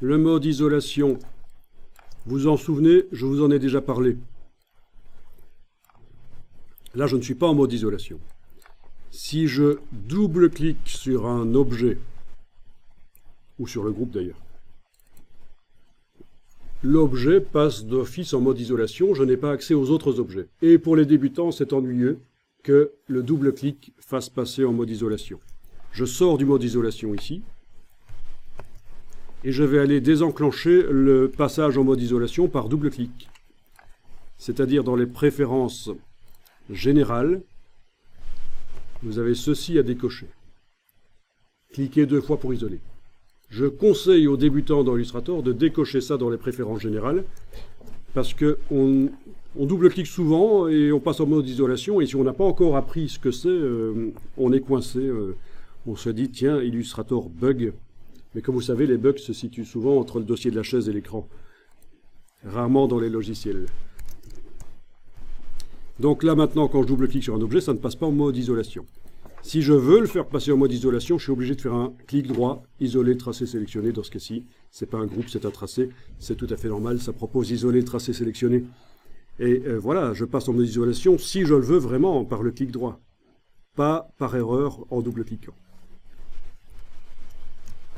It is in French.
Le mode isolation, vous en souvenez, je vous en ai déjà parlé. Là, je ne suis pas en mode isolation. Si je double-clique sur un objet, ou sur le groupe d'ailleurs, l'objet passe d'office en mode isolation, je n'ai pas accès aux autres objets. Et pour les débutants, c'est ennuyeux que le double-clic fasse passer en mode isolation. Je sors du mode isolation ici, et je vais aller désenclencher le passage en mode isolation par double-clic. C'est-à-dire dans les préférences générales, vous avez ceci à décocher. Cliquez 2 fois pour isoler. Je conseille aux débutants dans Illustrator de décocher ça dans les préférences générales, parce qu'on double-clique souvent et on passe en mode isolation, et si on n'a pas encore appris ce que c'est, on est coincé. On se dit, tiens, Illustrator bug. Mais comme vous savez, les bugs se situent souvent entre le dossier de la chaise et l'écran. Rarement dans les logiciels. Donc là, maintenant, quand je double-clique sur un objet, ça ne passe pas en mode isolation. Si je veux le faire passer en mode isolation, je suis obligé de faire un clic droit, isoler, tracé, sélectionné. Dans ce cas-ci, c'est pas un groupe, c'est un tracé. C'est tout à fait normal, ça propose isoler, tracé, sélectionné. Et voilà, je passe en mode isolation si je le veux vraiment par le clic droit. Pas par erreur en double-cliquant.